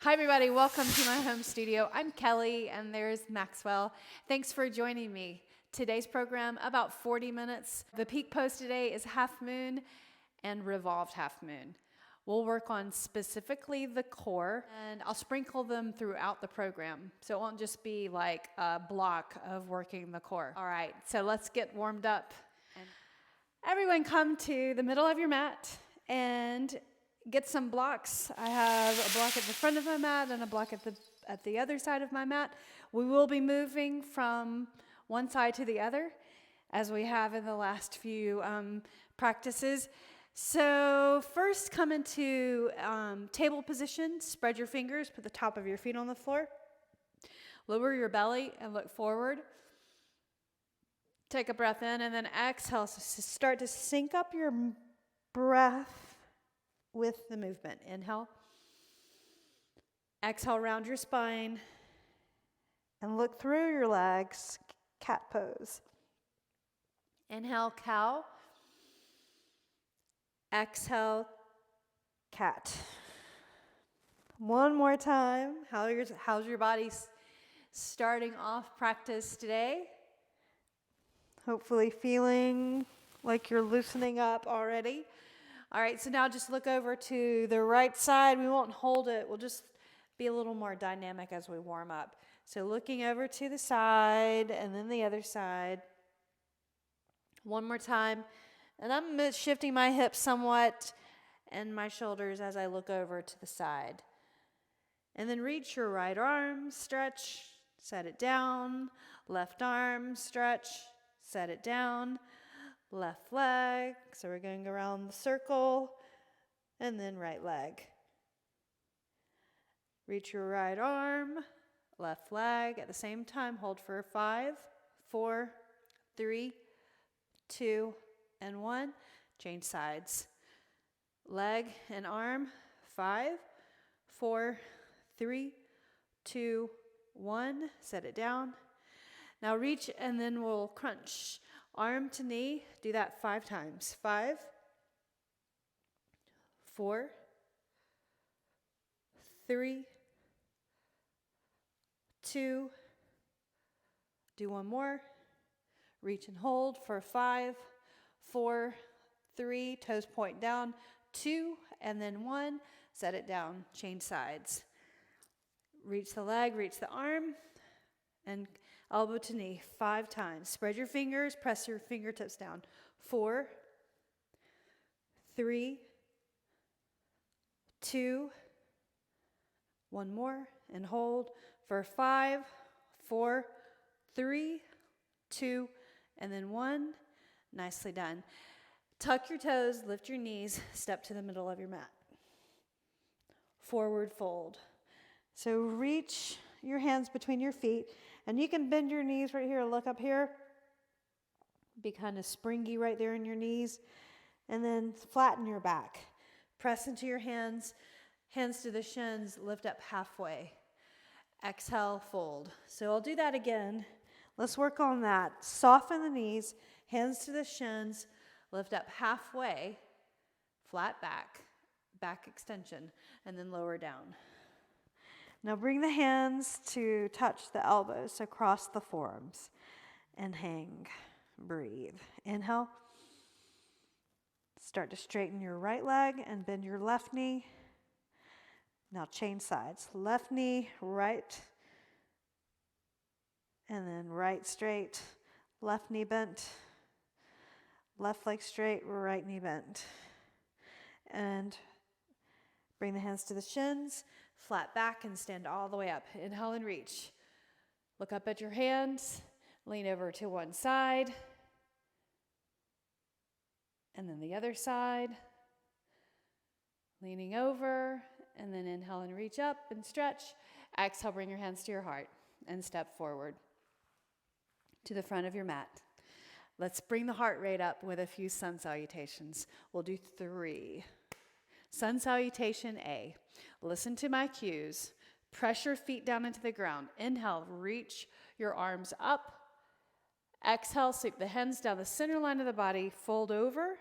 Hi everybody, welcome to my home studio. I'm Kelly and there's Maxwell. Thanks for joining me. Today's program, about 40 minutes. The peak pose today is half moon and revolved half moon. We'll work on specifically the core and I'll sprinkle them throughout the program. So it won't just be like a block of working the core. All right, so let's get warmed up. Everyone come to the middle of your mat and get some blocks. I have a block at the front of my mat and a block at the other side of my mat. We will be moving from one side to the other as we have in the last few practices. So first come into table position, spread your fingers, put the top of your feet on the floor, lower your belly and look forward. Take a breath in and then exhale. So start to sync up your breath with the movement. Inhale. Exhale, round your spine and look through your legs, cat pose. Inhale, cow. Exhale, cat. One more time. How's your body starting off practice today? Hopefully feeling like you're loosening up already. All right, so now just look over to the right side. We won't hold it. We'll just be a little more dynamic as we warm up. So looking over to the side and then the other side. One more time. And I'm shifting my hips somewhat and my shoulders as I look over to the side. And then reach your right arm, stretch, set it down. Left arm, stretch, set it down. Left leg, so we're going around the circle, and then right leg. Reach your right arm, left leg at the same time. Hold for 5, 4, 3, 2, and 1. Change sides. Leg and arm, 5, 4, 3, 2, 1. Set it down. Now reach and then we'll crunch. Arm to knee, do that 5 times. 5, 4, 3, 2, do one more. Reach and hold for 5, 4, 3, toes point down, 2, and then 1. Set it down, change sides. Reach the leg, reach the arm, and elbow to knee 5 times. Spread your fingers, press your fingertips down. 4, 3, 2, one more, and hold for 5, 4, 3, 2, and then 1. Nicely done. Tuck your toes, lift your knees, step to the middle of your mat. Forward fold. So reach your hands between your feet. And you can bend your knees right here, look up here. Be kind of springy right there in your knees. And then flatten your back. Press into your hands, hands to the shins, lift up halfway. Exhale, fold. So I'll do that again. Let's work on that. Soften the knees, hands to the shins, lift up halfway, flat back, back extension, and then lower down. Now bring the hands to touch the elbows, so cross the forearms and hang. Breathe. Inhale. Start to straighten your right leg and bend your left knee. Now change sides. Left knee, right, and then right straight, left knee bent, left leg straight, right knee bent. And bring the hands to the shins. Flat back and stand all the way up. Inhale and reach. Look up at your hands. Lean over to one side. And then the other side. Leaning over. And then inhale and reach up and stretch. Exhale, bring your hands to your heart and step forward to the front of your mat. Let's bring the heart rate up with a few sun salutations. We'll do 3. Sun salutation A. Listen to my cues. Press your feet down into the ground. Inhale, reach your arms up. Exhale, sweep the hands down the center line of the body. Fold over.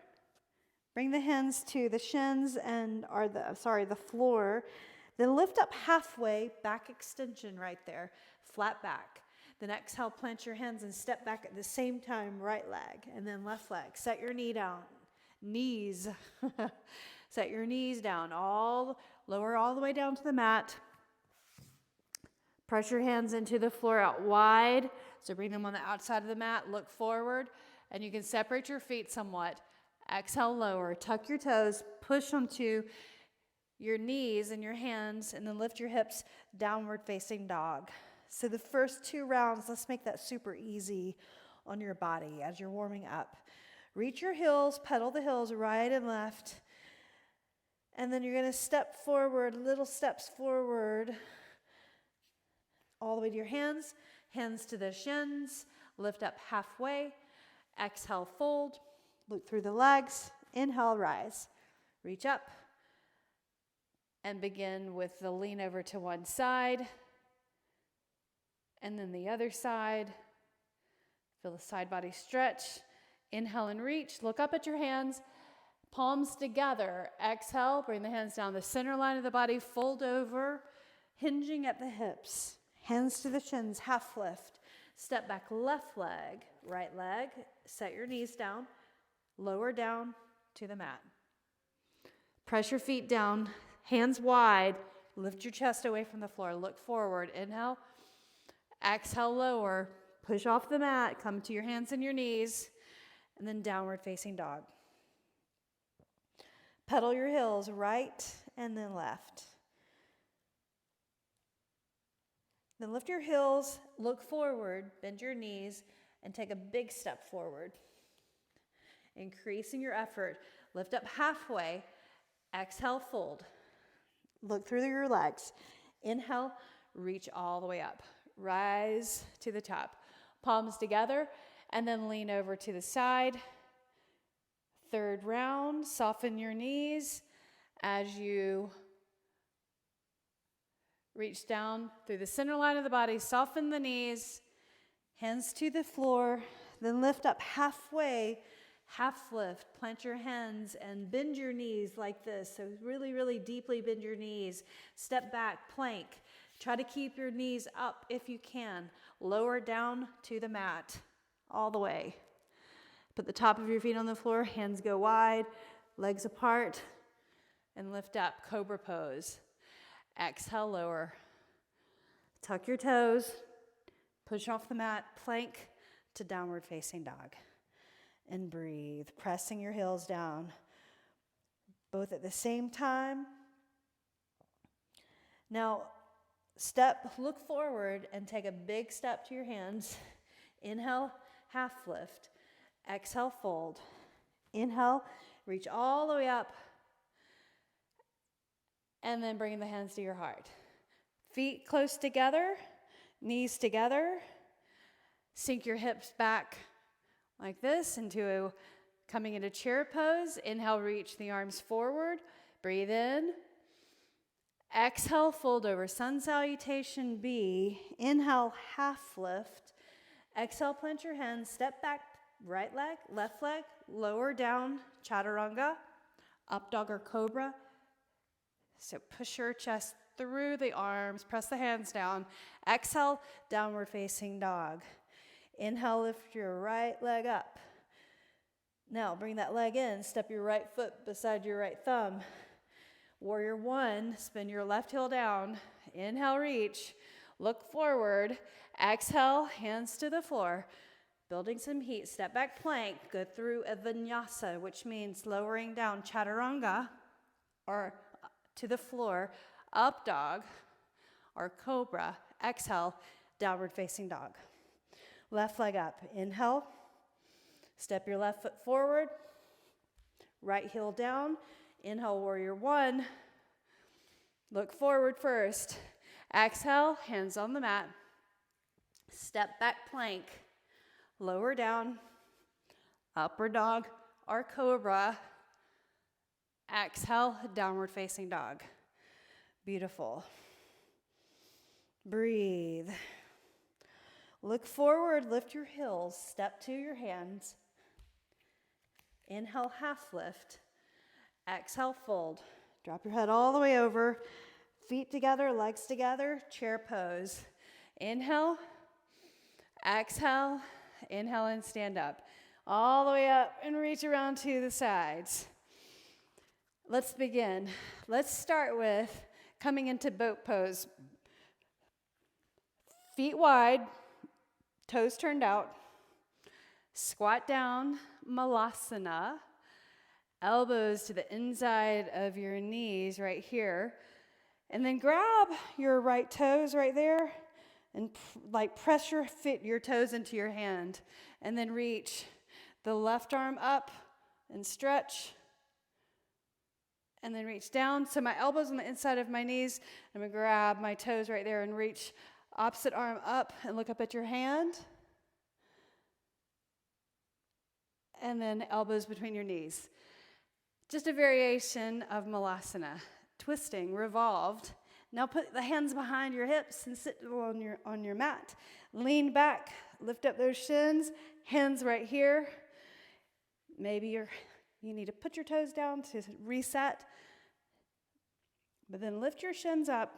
Bring the hands to the shins and the floor. Then lift up halfway, back extension right there, flat back. Then exhale, plant your hands and step back at the same time, right leg, and then left leg. Set your knees. Set your knees down, lower all the way down to the mat. Press your hands into the floor out wide. So bring them on the outside of the mat, look forward, and you can separate your feet somewhat. Exhale, lower, tuck your toes, push onto your knees and your hands, and then lift your hips, downward facing dog. So the first 2 rounds, let's make that super easy on your body as you're warming up. Reach your heels, pedal the heels right and left. And then you're going to step forward, little steps forward, all the way to your hands to the shins, lift up halfway, exhale, fold, look through the legs, inhale, rise, reach up, and begin with the lean over to one side, and then the other side. Feel the side body stretch, inhale and reach, look up at your hands, palms together, exhale, bring the hands down the center line of the body, fold over, hinging at the hips. Hands to the shins, half lift. Step back, left leg, right leg. Set your knees down, lower down to the mat. Press your feet down, hands wide. Lift your chest away from the floor. Look forward. Inhale. Exhale, lower. Push off the mat. Come to your hands and your knees. And then downward facing dog. Pedal your heels right and then left. Then lift your heels, look forward, bend your knees, and take a big step forward. Increasing your effort. Lift up halfway. Exhale, fold. Look through your legs. Inhale, reach all the way up. Rise to the top. Palms together, and then lean over to the side. 3rd round, soften your knees as you reach down through the center line of the body, soften the knees, hands to the floor, then lift up halfway, half lift, plant your hands and bend your knees like this. So really, really deeply bend your knees. Step back, plank. Try to keep your knees up if you can. Lower down to the mat, all the way. Put the top of your feet on the floor, hands go wide, legs apart, and lift up, cobra pose. Exhale, lower. Tuck your toes, push off the mat, plank to downward facing dog. And breathe, pressing your heels down, both at the same time. Now, look forward and take a big step to your hands. Inhale, half lift. Exhale, fold. Inhale, reach all the way up. And then bring the hands to your heart. Feet close together, knees together. Sink your hips back like this coming into chair pose. Inhale, reach the arms forward. Breathe in. Exhale, fold over. Sun salutation B. Inhale, half lift. Exhale, plant your hands. Step back, right leg, left leg. Lower down, chaturanga. Up dog or cobra. So push your chest through the arms, press the hands down. Exhale, downward facing dog. Inhale, lift your right leg up. Now bring that leg in, step your right foot beside your right thumb. Warrior 1, spin your left heel down. Inhale, reach, look forward. Exhale, hands to the floor. Building some heat, step back plank, go through a vinyasa, which means lowering down chaturanga or to the floor, up dog or cobra. Exhale, downward facing dog. Left leg up. Inhale. Step your left foot forward. Right heel down. Inhale, warrior 1. Look forward first. Exhale, hands on the mat. Step back plank. Lower down. Upward dog or cobra. Exhale, downward facing dog. Beautiful. Breathe. Look forward, lift your heels, step to your hands. Inhale, half lift. Exhale, fold. Drop your head all the way over. Feet together, legs together, chair pose. Inhale, exhale, inhale and stand up. All the way up and reach around to the sides. Let's begin. Let's start with coming into boat pose. Feet wide, toes turned out. Squat down, malasana. Elbows to the inside of your knees right here. And then grab your right toes right there and press your toes into your hand. And then reach the left arm up and stretch. And then reach down. So my elbows on the inside of my knees. I'm going to grab my toes right there and reach opposite arm up and look up at your hand. And then elbows between your knees. Just a variation of malasana. Twisting, revolved. Now put the hands behind your hips and sit on your mat. Lean back, lift up those shins, hands right here. Maybe you need to put your toes down to reset. But then lift your shins up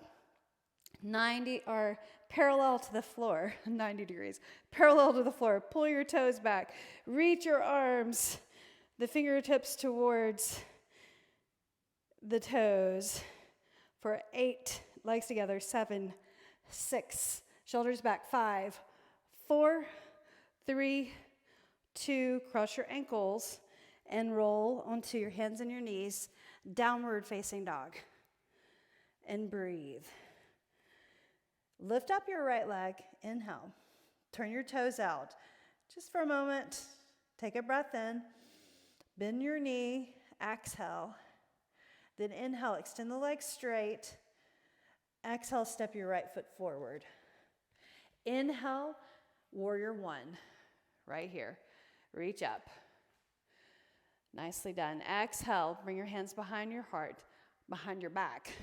90 or parallel to the floor, 90 degrees. Parallel to the floor. Pull your toes back. Reach your arms, the fingertips towards the toes for 8, legs together, 7, 6, shoulders back, 5, 4, 3, 2, cross your ankles and roll onto your hands and your knees, downward facing dog, and breathe. Lift up your right leg, inhale, turn your toes out, just for a moment, take a breath in, bend your knee, exhale, then inhale, extend the legs straight, exhale, step your right foot forward. Inhale, warrior one, right here. Reach up. Nicely done. Exhale, bring your hands behind your heart, behind your back.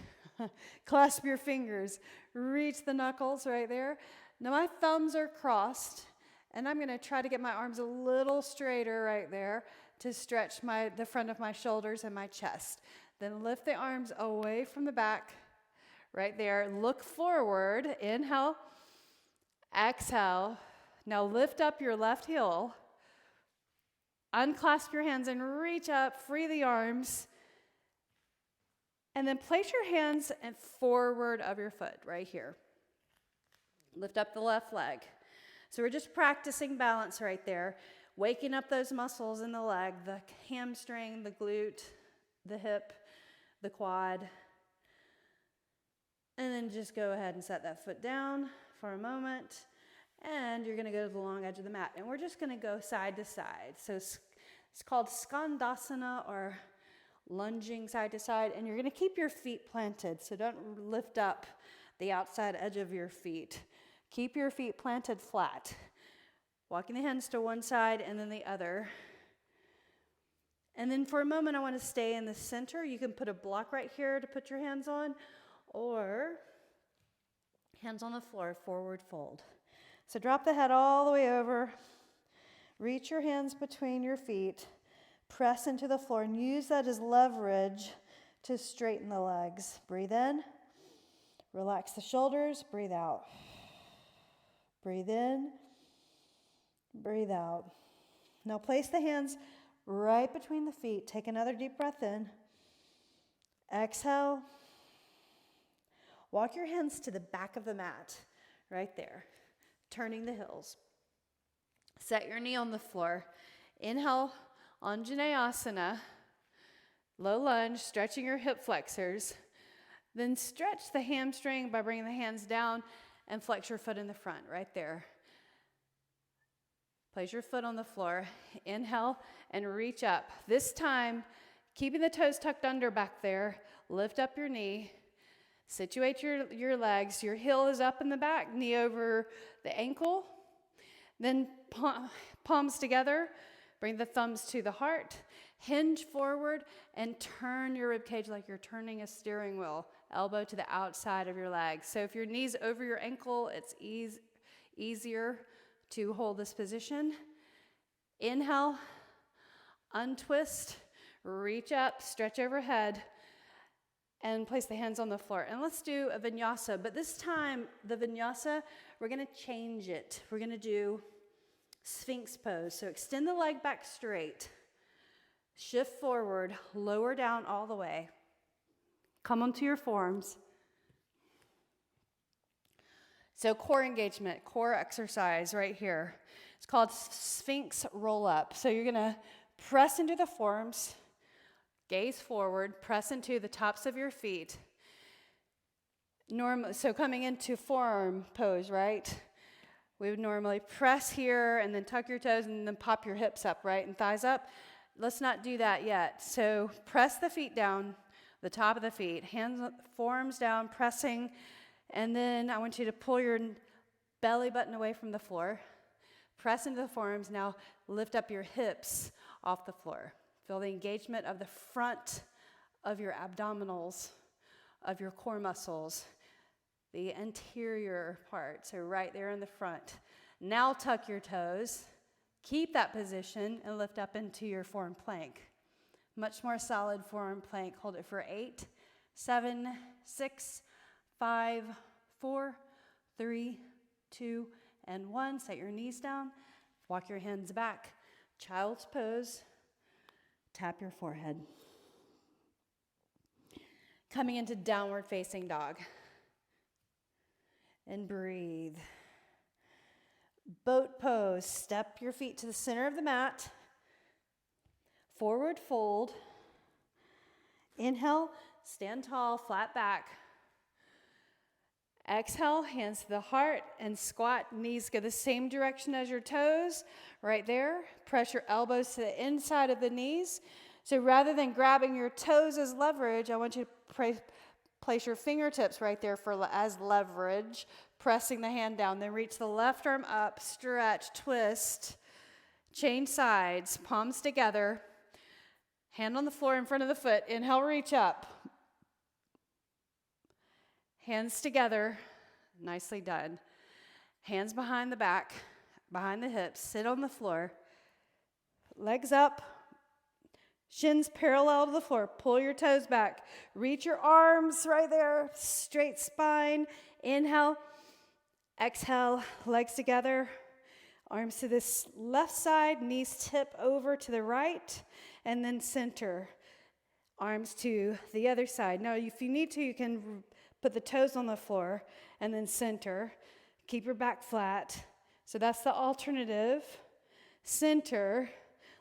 Clasp your fingers. Reach the knuckles right there. Now my thumbs are crossed, and I'm going to try to get my arms a little straighter right there to stretch the front of my shoulders and my chest. Then lift the arms away from the back, right there. Look forward. Inhale. Exhale. Now lift up your left heel. Unclasp your hands and reach up. Free the arms. And then place your hands forward of your foot right here. Lift up the left leg. So we're just practicing balance right there. Waking up those muscles in the leg, the hamstring, the glute, the hip, the quad. And then just go ahead and set that foot down for a moment. And you're going to go to the long edge of the mat. And we're just going to go side to side. So it's called skandasana, or lunging side to side. And you're going to keep your feet planted. So don't lift up the outside edge of your feet. Keep your feet planted flat. Walking the hands to one side and then the other. And then for a moment, I want to stay in the center. You can put a block right here to put your hands on, or hands on the floor, forward fold. So drop the head all the way over. Reach your hands between your feet. Press into the floor and use that as leverage to straighten the legs. Breathe in. Relax the shoulders. Breathe out. Breathe in. Breathe out. Now place the hands right between the feet. Take another deep breath in. Exhale. Walk your hands to the back of the mat, right there, turning the heels. Set your knee on the floor. Inhale, Anjaneyasana, low lunge, stretching your hip flexors. Then stretch the hamstring by bringing the hands down and flex your foot in the front, right there. Place your foot on the floor. Inhale and reach up. This time, keeping the toes tucked under back there. Lift up your knee. Situate your legs. Your heel is up in the back, knee over the ankle. Then palms together. Bring the thumbs to the heart. Hinge forward and turn your ribcage like you're turning a steering wheel. Elbow to the outside of your legs. So if your knee's over your ankle, it's easier to hold this position. Inhale, untwist, reach up, stretch overhead. and place the hands on the floor. And let's do a vinyasa, but this time, the vinyasa, we're gonna change it. We're gonna do Sphinx pose. So extend the leg back straight, shift forward, lower down all the way. Come onto your forearms. So core engagement, core exercise right here. It's called Sphinx roll up. So you're gonna press into the forearms, gaze forward, press into the tops of your feet. So coming into forearm pose, right? We would normally press here and then tuck your toes and then pop your hips up, right? And thighs up. Let's not do that yet. So press the feet down, the top of the feet, hands, forearms down, pressing. And then I want you to pull your belly button away from the floor. Press into the forearms. Now lift up your hips off the floor. Feel the engagement of the front of your abdominals, of your core muscles, the anterior part, so right there in the front. Now tuck your toes, keep that position, and lift up into your forearm plank. Much more solid forearm plank. Hold it for 8, 7, 6, 5, 4, 3, 2, and 1. Set your knees down, walk your hands back. Child's pose, tap your forehead. Coming into downward facing dog. And breathe. Boat pose. Step your feet to the center of the mat. Forward fold. Inhale, stand tall, flat back. Exhale, hands to the heart and squat. Knees go the same direction as your toes. Right there. Press your elbows to the inside of the knees. So rather than grabbing your toes as leverage, I want you to place your fingertips right there as leverage, pressing the hand down. Then reach the left arm up, stretch, twist, change sides, palms together, hand on the floor in front of the foot. Inhale, reach up. Hands together, nicely done. Hands behind the back, behind the hips, sit on the floor. Legs up. Shins parallel to the floor. Pull your toes back. Reach your arms right there. Straight spine. Inhale. Exhale. Legs together. Arms to this left side. Knees tip over to the right. And then center. Arms to the other side. Now, if you need to, you can put the toes on the floor and then center. Keep your back flat. So that's the alternative. Center.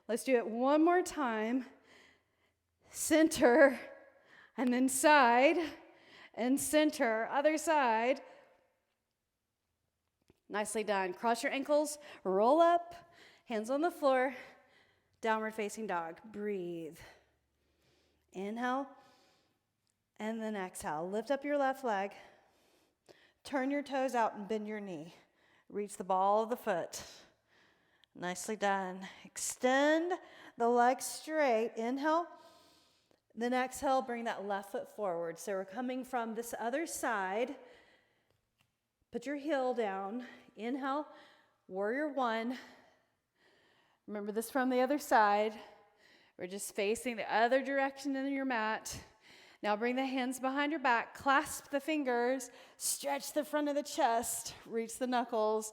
Let's do it one more time. Center, and then side, and center, other side. Nicely done. Cross your ankles, roll up, hands on the floor, downward facing dog. Breathe. Inhale, and then exhale. Lift up your left leg. Turn your toes out and bend your knee. Reach the ball of the foot. Nicely done. Extend the leg straight. Inhale. Then exhale, bring that left foot forward. So we're coming from this other side. Put your heel down. Inhale, warrior one. Remember this from the other side. We're just facing the other direction in your mat. Now bring the hands behind your back. Clasp the fingers. Stretch the front of the chest. Reach the knuckles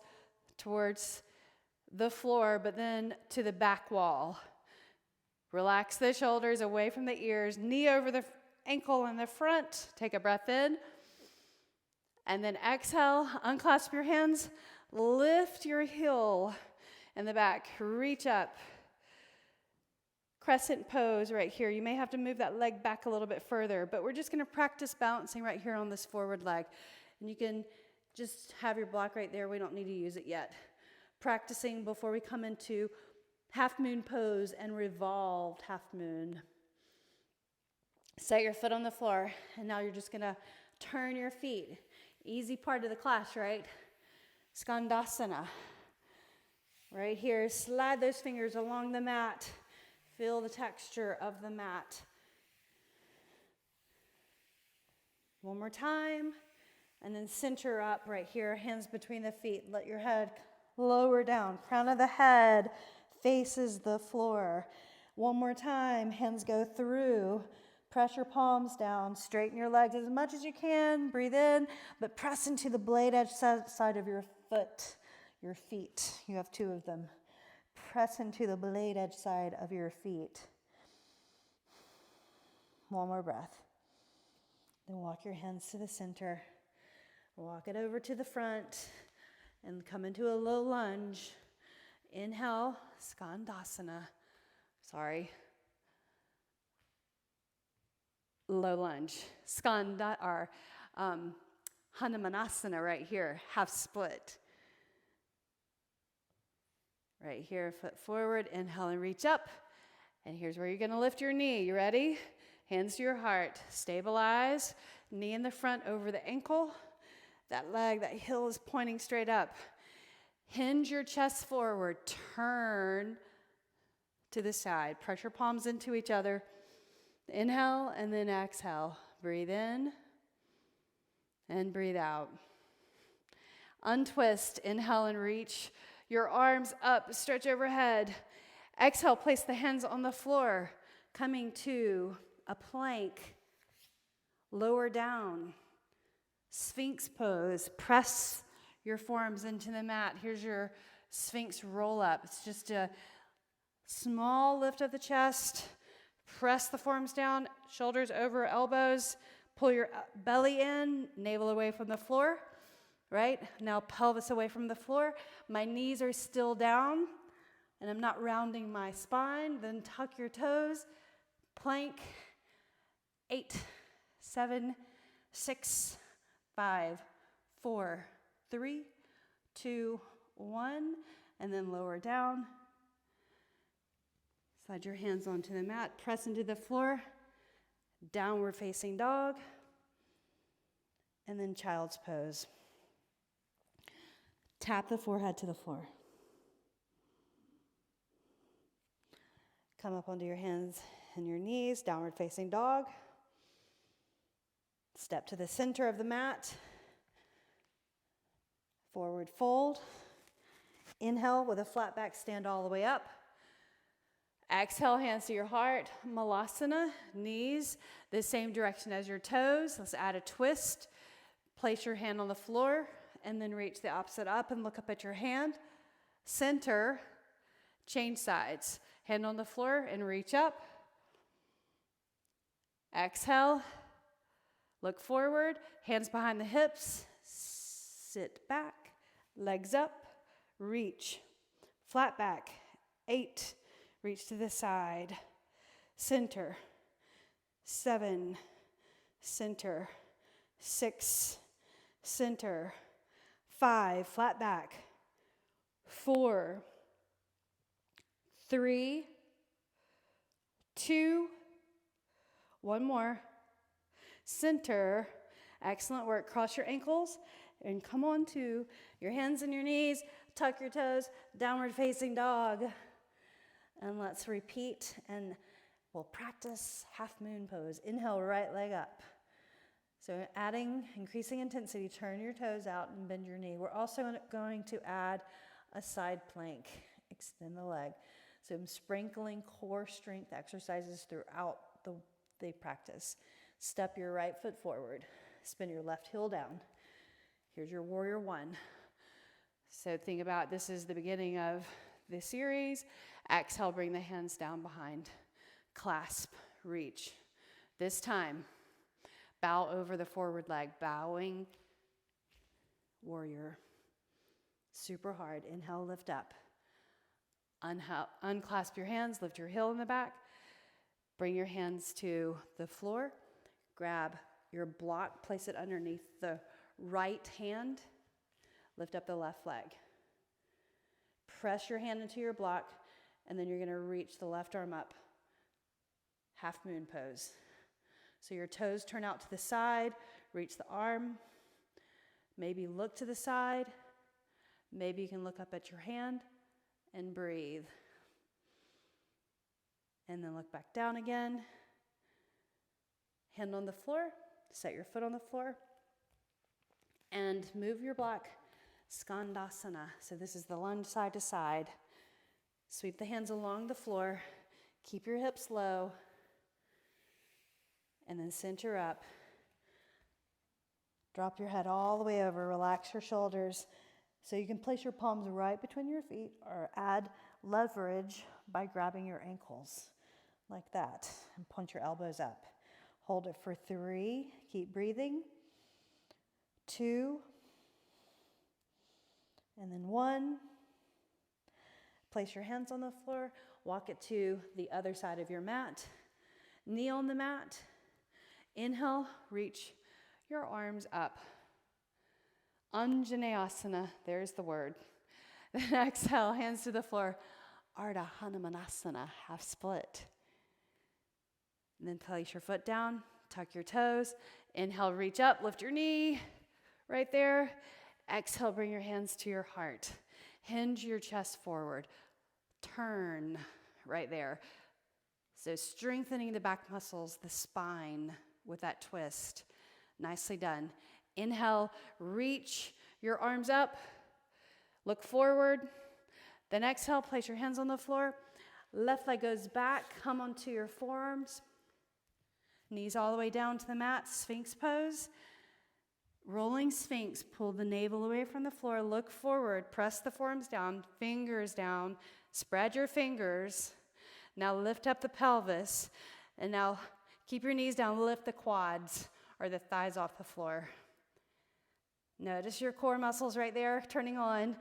towards the floor, but then to the back wall. Relax the shoulders away from the ears, knee over the ankle in the front. Take a breath in. And then exhale, unclasp your hands, lift your heel in the back, reach up. Crescent pose right here. You may have to move that leg back a little bit further, but we're just going to practice balancing right here on this forward leg. And you can just have your block right there. We don't need to use it yet. Practicing before we come into half moon pose and revolved half moon. Set your foot on the floor, and now you're just gonna turn your feet. Easy part of the class, right? Skandasana. Right here, slide those fingers along the mat. Feel the texture of the mat. One more time, and then center up right here, hands between the feet. Let your head lower down, crown of the head faces the floor. One more time, hands go through, Press your palms down, straighten your legs as much as you can, breathe in, but press into the blade edge side of your feet. You have 2 of them. Press into the blade edge side of your feet. One more breath. Then walk your hands to the center. Walk it over to the front and come into a low lunge. Inhale, Skandasana. Low lunge. Hanumanasana right here, half split. Right here, foot forward, inhale and reach up. And here's where you're gonna lift your knee. You ready? Hands to your heart, stabilize, knee in the front over the ankle. That leg, that heel is pointing straight up. Hinge your chest forward, turn to the side. Press your palms into each other. Inhale and then exhale. Breathe in and breathe out. Untwist, inhale and reach your arms up, stretch overhead. Exhale, place the hands on the floor, coming to a plank. Lower down, Sphinx pose. Press your forearms into the mat. Here's your Sphinx roll up. It's just a small lift of the chest. Press the forearms down, shoulders over elbows. Pull your belly in, navel away from the floor. Right? Now pelvis away from the floor. My knees are still down, and I'm not rounding my spine. Then tuck your toes. Plank. 8, 7, 6, 5, 4, 3, 2, 1, and then lower down. Slide your hands onto the mat, press into the floor, downward facing dog, and then child's pose. Tap the forehead to the floor. Come up onto your hands and your knees, downward facing dog. Step to the center of the mat. Forward fold. Inhale with a flat back, stand all the way up. Exhale, hands to your heart. Malasana, knees the same direction as your toes. Let's add a twist. Place your hand on the floor and then reach the opposite up and look up at your hand. Center, change sides. Hand on the floor and reach up. Exhale. Look forward, hands behind the hips, sit back, legs up, reach, flat back, 8, reach to the side, center, 7, center, 6, center, 5, flat back, 4, 3, 2, one more. Center, excellent work. Cross your ankles and come on to your hands and your knees. Tuck your toes, downward facing dog. And let's repeat and we'll practice half moon pose. Inhale, right leg up. So increasing intensity, turn your toes out and bend your knee. We're also going to add a side plank, extend the leg. So I'm sprinkling core strength exercises throughout the practice. Step your right foot forward. Spin your left heel down. Here's your warrior 1. So think about this is the beginning of the series. Exhale, bring the hands down behind. Clasp, reach. This time, bow over the forward leg. Bowing, warrior. Super hard. Inhale, lift up. Unclasp your hands, lift your heel in the back. Bring your hands to the floor. Grab your block, place it underneath the right hand. Lift up the left leg. Press your hand into your block, and then you're going to reach the left arm up. Half moon pose. So your toes turn out to the side, reach the arm. Maybe look to the side. Maybe you can look up at your hand and breathe. And then look back down again. Hand on the floor, set your foot on the floor, and move your block, Skandasana. So this is the lunge side to side. Sweep the hands along the floor, keep your hips low. and then center up. Drop your head all the way over, relax your shoulders. So you can place your palms right between your feet or add leverage by grabbing your ankles like that and point your elbows up. Hold it for 3, keep breathing. 2, and then 1. Place your hands on the floor, walk it to the other side of your mat. Knee on the mat. Inhale, reach your arms up. Anjaneyasana, there's the word. Then exhale, hands to the floor. Ardha Hanumanasana, half split. And then place your foot down, tuck your toes. Inhale, reach up, lift your knee right there. Exhale, bring your hands to your heart. Hinge your chest forward. Turn right there. So strengthening the back muscles, the spine with that twist. Nicely done. Inhale, reach your arms up. Look forward. Then exhale, place your hands on the floor. Left leg goes back. Come onto your forearms. Knees all the way down to the mat. Sphinx pose. Rolling Sphinx. Pull the navel away from the floor. Look forward. Press the forearms down. Fingers down. Spread your fingers. Now lift up the pelvis. And now keep your knees down. Lift the quads or the thighs off the floor. Notice your core muscles right there turning on.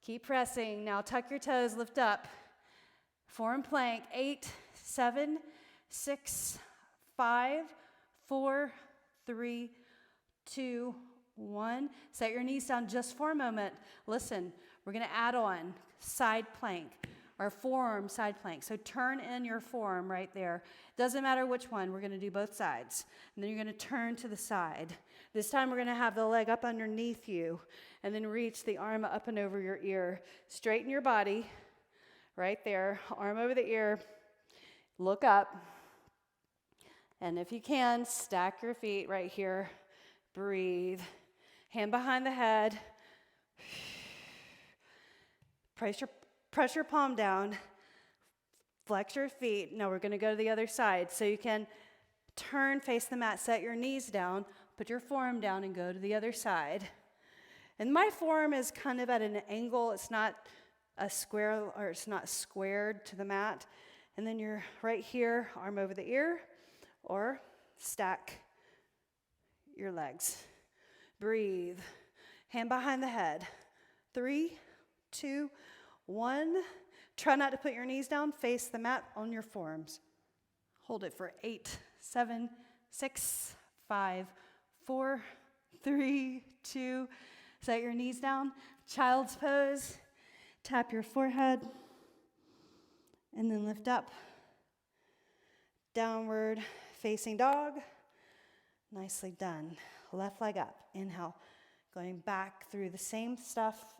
Keep pressing. Now tuck your toes, lift up. Form plank. 8, 7, 6, 5, 4, 3, 2, 1. Set your knees down just for a moment. Listen, we're going to add on side plank or forearm side plank. So turn in your forearm right there. Doesn't matter which one. We're going to do both sides. And then you're going to turn to the side. This time we're going to have the leg up underneath you and then reach the arm up and over your ear. Straighten your body right there. Arm over the ear. Look up. And if you can, stack your feet right here. Breathe. Hand behind the head. Press your palm down. Flex your feet. Now we're going to go to the other side. So you can turn, face the mat, set your knees down, put your forearm down, and go to the other side. And my forearm is kind of at an angle. It's not a square, or it's not squared to the mat. And then you're right here, arm over the ear, or stack your legs. Breathe. Hand behind the head. 3, 2, 1. Try not to put your knees down. Face the mat on your forearms. Hold it for 8, 7, 6, 5, 4, 3, 2. Set your knees down. Child's pose. Tap your forehead. And then lift up. Downward facing dog. Nicely done. Left leg up. Inhale. Going back through the same stuff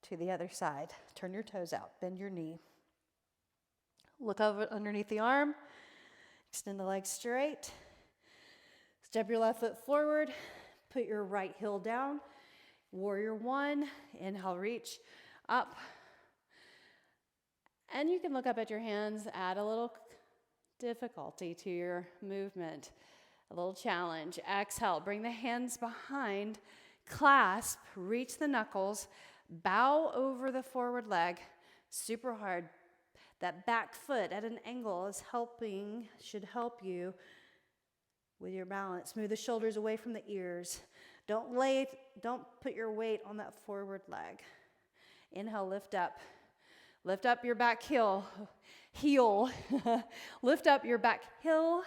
to the other side. Turn your toes out. Bend your knee. Look over underneath the arm. Extend the leg straight. Step your left foot forward. Put your right heel down. Warrior 1. Inhale, reach up. And you can look up at your hands, add a little difficulty to your movement, a little challenge. Exhale, bring the hands behind, clasp, reach the knuckles, bow over the forward leg, super hard. That back foot at an angle should help you with your balance. Move the shoulders away from the ears. Don't put your weight on that forward leg. Inhale, lift up. Lift up your back heel. Lift up your back heel.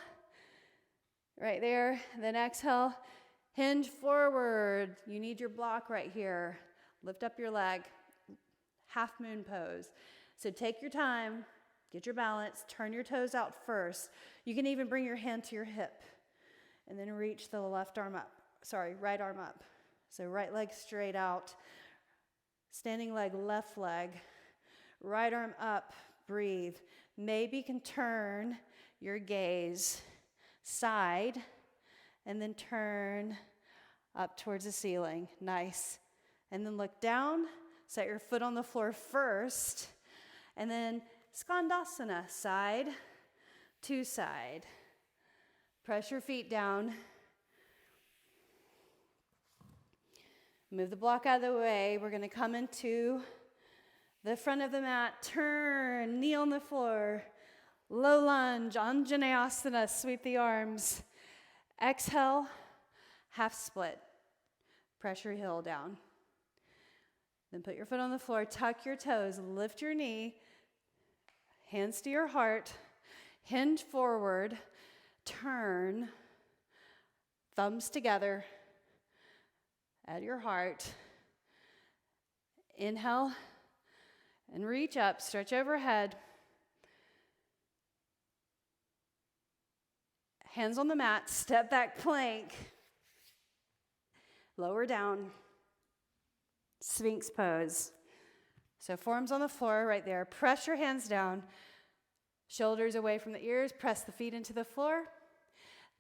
Right there. Then exhale, hinge forward. You need your block right here. Lift up your leg. Half moon pose. So take your time, get your balance, turn your toes out first. You can even bring your hand to your hip and then reach the right arm up. So right leg straight out, standing leg, left leg, right arm up, breathe. Maybe you can turn your gaze side and then turn up towards the ceiling. Nice. And then look down, set your foot on the floor first, and then Skandasana, side to side. Press your feet down. Move the block out of the way. We're going to come into the front of the mat. Turn, knee on the floor. Low lunge, Anjaneyasana, sweep the arms. Exhale, half split. Press your heel down. Then put your foot on the floor, tuck your toes, lift your knee, hands to your heart, hinge forward, turn, thumbs together at your heart. Inhale and reach up, stretch overhead. Hands on the mat, step back plank. Lower down. Sphinx pose. So forearms on the floor right there. Press your hands down. Shoulders away from the ears. Press the feet into the floor.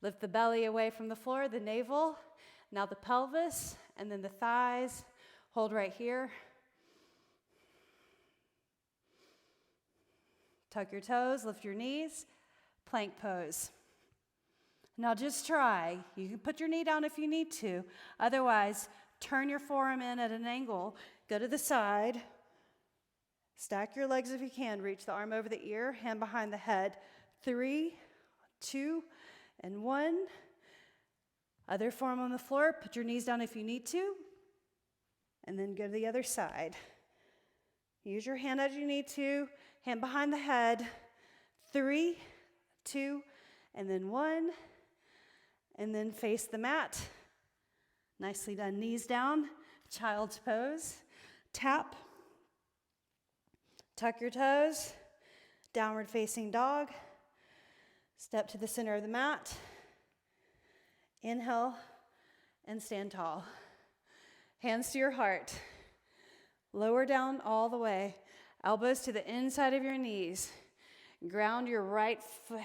Lift the belly away from the floor, the navel. Now the pelvis and then the thighs. Hold right here. Tuck your toes, lift your knees. Plank pose. Now just try. You can put your knee down if you need to. Otherwise, turn your forearm in at an angle. Go to the side. Stack your legs if you can. Reach the arm over the ear, hand behind the head. 3, 2, and 1. Other forearm on the floor. Put your knees down if you need to. And then go to the other side. Use your hand as you need to. Hand behind the head. 3, 2, and then 1. And then face the mat. Nicely done. Knees down. Child's pose. Tap. Tuck your toes. Downward facing dog. Step to the center of the mat. Inhale and stand tall. Hands to your heart. Lower down all the way. Elbows to the inside of your knees. Ground your right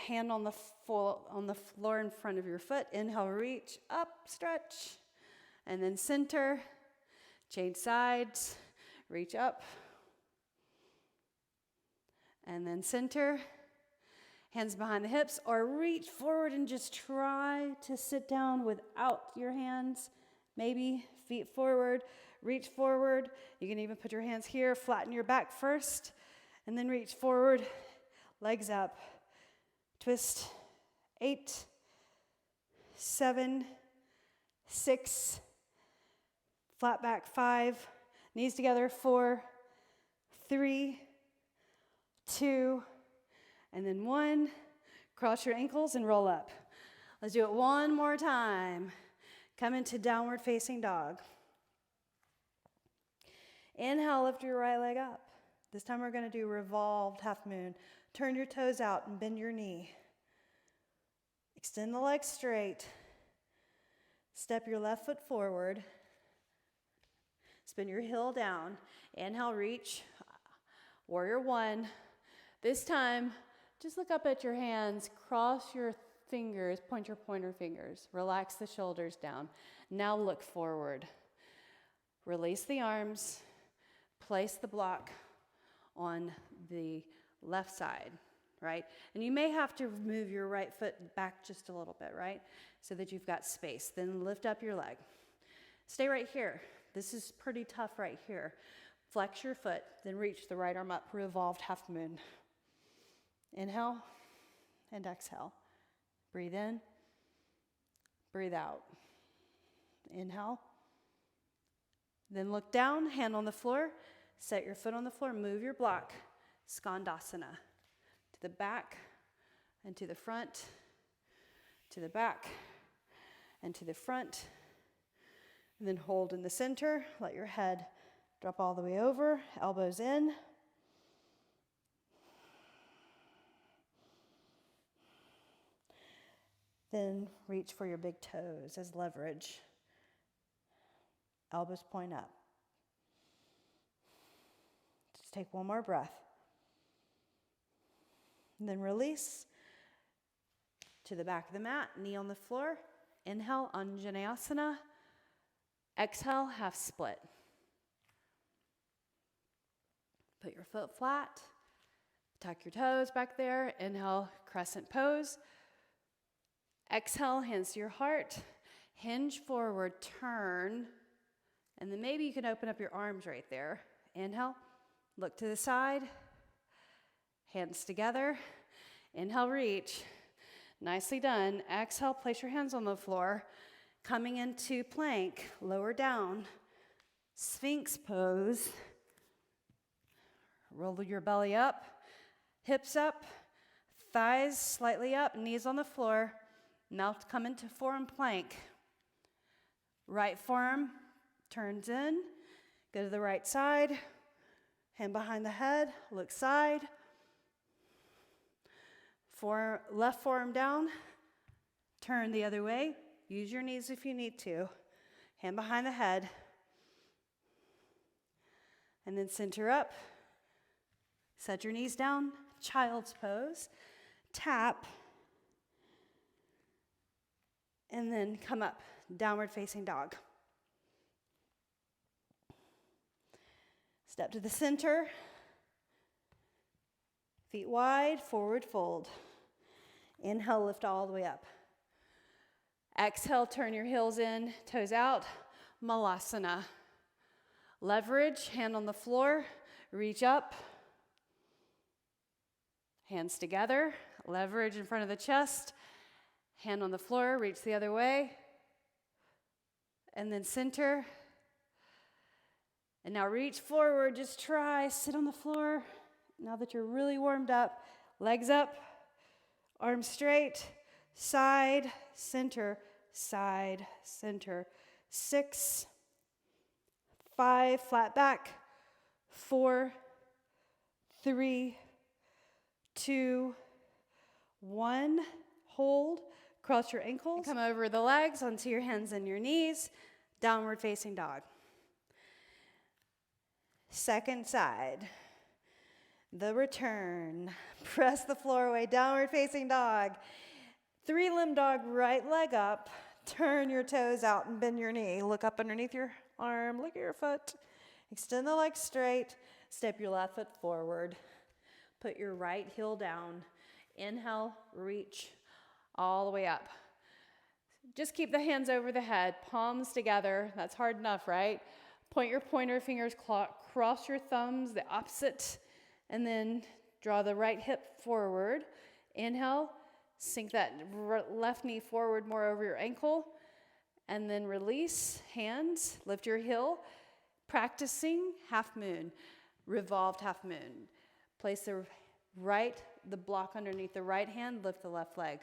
hand on the floor in front of your foot. Inhale, reach up, stretch. And then center. Change sides. Reach up. And then center. Hands behind the hips, or reach forward and just try to sit down without your hands. Maybe feet forward, reach forward. You can even put your hands here, flatten your back first, and then reach forward, legs up. Twist. 8, 7, 6, flat back 5, knees together 4, 3, 2, and then 1. Cross your ankles and roll up. Let's do it one more time. Come into downward facing dog. Inhale, lift your right leg up. This time we're going to do revolved half moon. Turn your toes out and bend your knee. Extend the leg straight. Step your left foot forward. Spin your heel down. Inhale, reach. Warrior 1. This time, just look up at your hands. Cross your fingers. Point your pointer fingers. Relax the shoulders down. Now look forward. Release the arms. Place the block on the left side, right? And you may have to move your right foot back just a little bit, right? So that you've got space. Then lift up your leg. Stay right here. This is pretty tough right here. Flex your foot, then reach the right arm up, revolved half moon. Inhale and exhale. Breathe in, breathe out. Inhale. Then look down, hand on the floor. Set your foot on the floor, move your block. Skandasana. To the back and to the front, to the back and to the front. And then hold in the center. Let your head drop all the way over, elbows in. Then reach for your big toes as leverage. Elbows point up. Just take one more breath. And then release to the back of the mat, knee on the floor. Inhale, Anjaneyasana. Exhale, half split. Put your foot flat. Tuck your toes back there. Inhale, crescent pose. Exhale, hands to your heart. Hinge forward, turn. And then maybe you can open up your arms right there. Inhale, look to the side. Hands together. Inhale, reach. Nicely done. Exhale, place your hands on the floor. Coming into plank, lower down. Sphinx pose. Roll your belly up, hips up, thighs slightly up, knees on the floor. Now come into forearm plank. Right forearm turns in. Go to the right side. Hand behind the head. Look side. Left forearm down. Turn the other way. Use your knees if you need to. Hand behind the head. And then center up. Set your knees down. Child's pose. Tap. And then come up, downward facing dog. Step to the center. Feet wide, forward fold. Inhale, lift all the way up. Exhale, turn your heels in, toes out, Malasana. Leverage, hand on the floor, reach up. Hands together, leverage in front of the chest. Hand on the floor, reach the other way. And then center. And now reach forward, just try, sit on the floor. Now that you're really warmed up, legs up, arms straight, side, center, side, center. 6, 5, flat back, 4, 3, 2, 1. Hold. Cross your ankles. Come over the legs onto your hands and your knees. Downward facing dog. Second side. The return. Press the floor away. Downward facing dog. 3-limb dog, right leg up. Turn your toes out and bend your knee. Look up underneath your arm. Look at your foot. Extend the leg straight. Step your left foot forward. Put your right heel down. Inhale, reach all the way up. Just keep the hands over the head, palms together. That's hard enough, right? Point your pointer fingers, cross your thumbs, the opposite, and then draw the right hip forward. Inhale, sink that left knee forward more over your ankle, and then release, hands, lift your heel. Practicing half moon, revolved half moon. Place the block underneath the right hand, lift the left leg.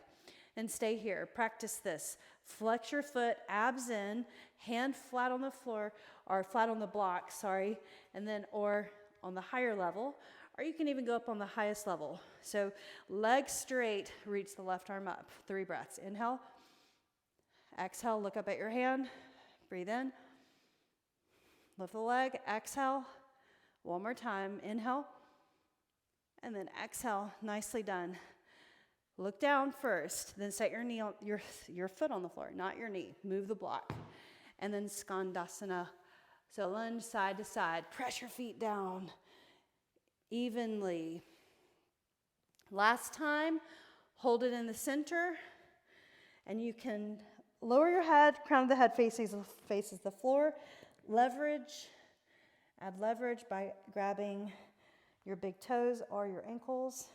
And stay here. Practice this. Flex your foot, abs in, hand flat on the floor, or flat on the block, and then, or on the higher level, or you can even go up on the highest level. So legs straight, reach the left arm up. 3 breaths. Inhale. Exhale, look up at your hand. Breathe in. Lift the leg. Exhale. One more time. Inhale. And then exhale. Nicely done. Look down first, then set your knee on your foot on the floor, not your knee. Move the block. And then Skandasana. So lunge side to side. Press your feet down evenly. Last time, hold it in the center. And you can lower your head, crown of the head faces the floor. Leverage. Add leverage by grabbing your big toes or your ankles.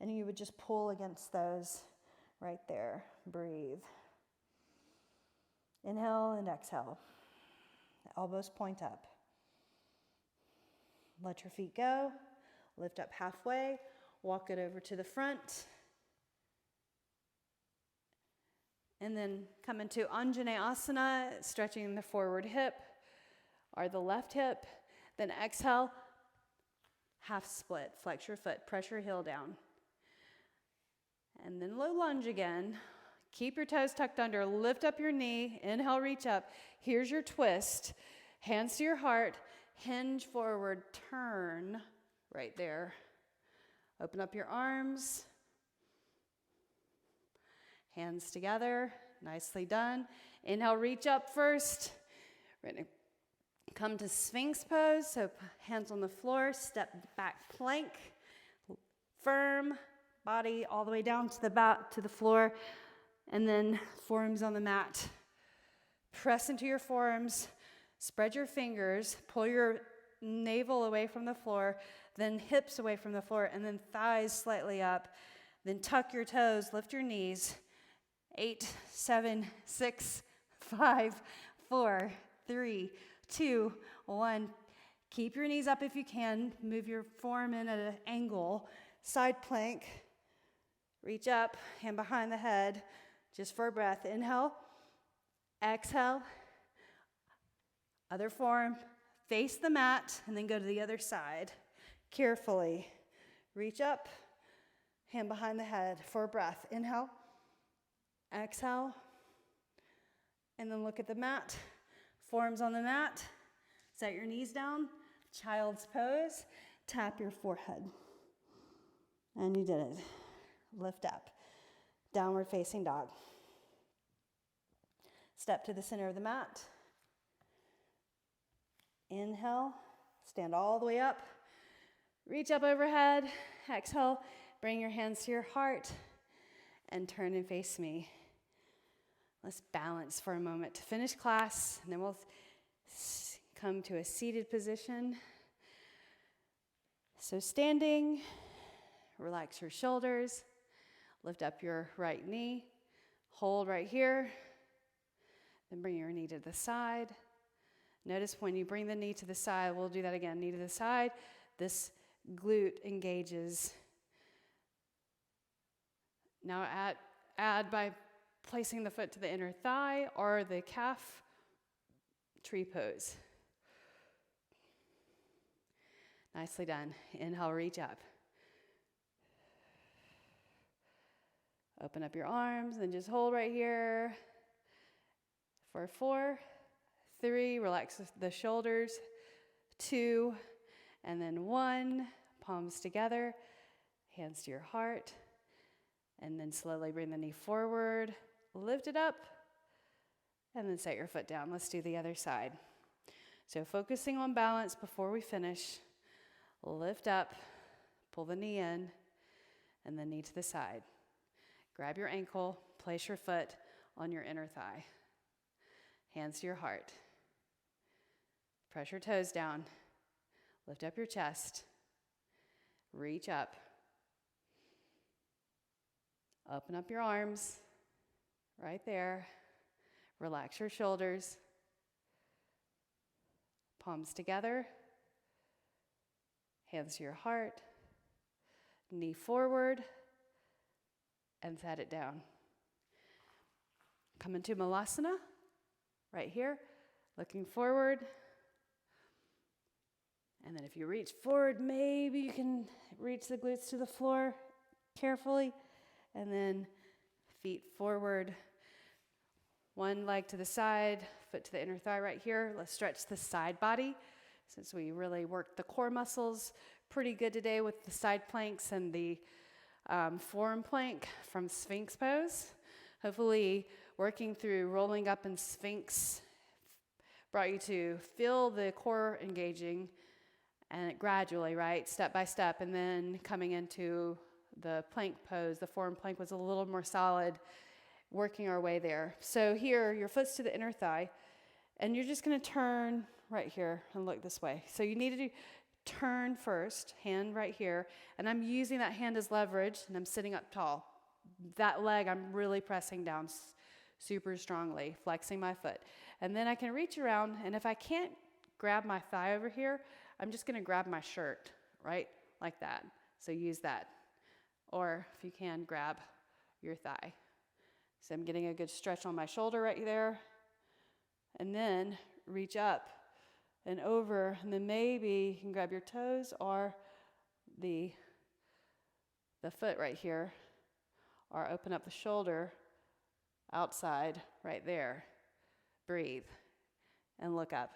And you would just pull against those right there. Breathe. Inhale and exhale. Elbows point up. Let your feet go. Lift up halfway. Walk it over to the front. And then come into Anjaneyasana, stretching the forward hip or the left hip. Then exhale, half split. Flex your foot. Press your heel down. And then low lunge again. Keep your toes tucked under. Lift up your knee. Inhale, reach up. Here's your twist. Hands to your heart. Hinge forward. Turn right there. Open up your arms. Hands together. Nicely done. Inhale, reach up first. We're going to come to Sphinx pose. So hands on the floor. Step back plank. Firm. Body all the way down to the floor. And then forearms on the mat. Press into your forearms, spread your fingers, pull your navel away from the floor, then hips away from the floor, and then thighs slightly up. Then tuck your toes, lift your knees. 8, 7, 6, 5, 4, 3, 2, 1. Keep your knees up if you can. Move your forearm in at an angle. Side plank. Reach up, hand behind the head, just for a breath. Inhale. Exhale. Other forearm. Face the mat, and then go to the other side. Carefully. Reach up, hand behind the head for a breath. Inhale. Exhale. And then look at the mat. Forearms on the mat. Set your knees down. Child's pose. Tap your forehead. And you did it. Lift up. Downward facing dog. Step to the center of the mat. Inhale. Stand all the way up. Reach up overhead. Exhale. Bring your hands to your heart. And turn and face me. Let's balance for a moment to finish class. And then we'll come to a seated position. So standing. Relax your shoulders. Lift up your right knee. Hold right here. Then bring your knee to the side. Notice when you bring the knee to the side, we'll do that again, knee to the side. This glute engages. Now add by placing the foot to the inner thigh or the calf tree pose. Nicely done. Inhale, reach up. Open up your arms and just hold right here for 4, 3, relax the shoulders, 2, and then 1, palms together, hands to your heart, and then slowly bring the knee forward, lift it up, and then set your foot down. Let's do the other side. So focusing on balance before we finish, lift up, pull the knee in, and then knee to the side. Grab your ankle, place your foot on your inner thigh. Hands to your heart. Press your toes down. Lift up your chest. Reach up. Open up your arms. Right there. Relax your shoulders. Palms together. Hands to your heart. Knee forward. And set it down. Come into Malasana. Right here. Looking forward. And then if you reach forward, maybe you can reach the glutes to the floor carefully. And then feet forward. One leg to the side, foot to the inner thigh right here. Let's stretch the side body since we really worked the core muscles pretty good today with the side planks and the forearm plank from Sphinx pose. Hopefully working through rolling up in Sphinx brought you to feel the core engaging and gradually, right, step by step, and then coming into the plank pose. The forearm plank was a little more solid, working our way there. So here, your foot's to the inner thigh, and you're just going to turn right here and look this way. So you need to turn first, hand right here, and I'm using that hand as leverage, and I'm sitting up tall. That leg, I'm really pressing down super strongly, flexing my foot. And then I can reach around, and if I can't grab my thigh over here, I'm just going to grab my shirt, right, like that. So use that. Or if you can, grab your thigh. So I'm getting a good stretch on my shoulder right there. And then reach up and over, and then maybe you can grab your toes or the foot right here, or open up the shoulder outside right there. Breathe and look up.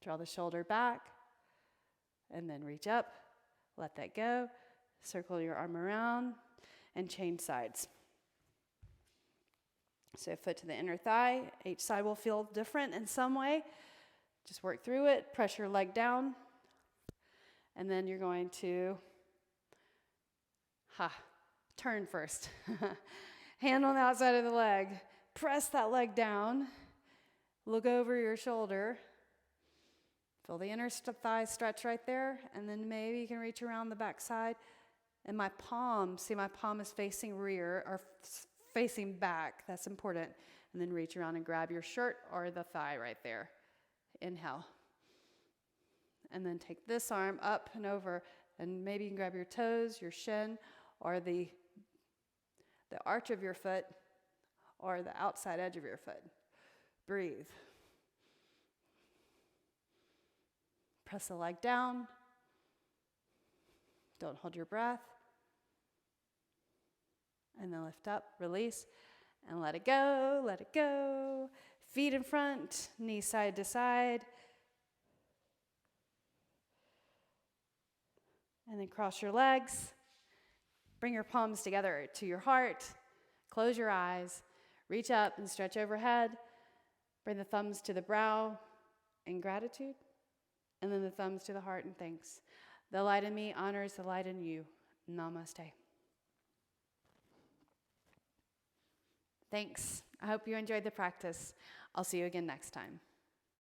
Draw the shoulder back and then reach up. Let that go. Circle your arm around and change sides. So foot to the inner thigh. Each side will feel different in some way. Just work through it. Press your leg down. And then you're going to turn first. Hand on the outside of the leg. Press that leg down. Look over your shoulder. Feel the inner thigh stretch right there. And then maybe you can reach around the back side. And my palm is facing rear or facing back. That's important. And then reach around and grab your shirt or the thigh right there. Inhale. And then take this arm up and over. And maybe you can grab your toes, your shin, or the arch of your foot, or the outside edge of your foot. Breathe. Press the leg down. Don't hold your breath. And then lift up, release, and let it go, let it go. Feet in front, knees side to side. And then cross your legs. Bring your palms together to your heart. Close your eyes. Reach up and stretch overhead. Bring the thumbs to the brow in gratitude. And then the thumbs to the heart in thanks. The light in me honors the light in you. Namaste. Thanks. I hope you enjoyed the practice. I'll see you again next time.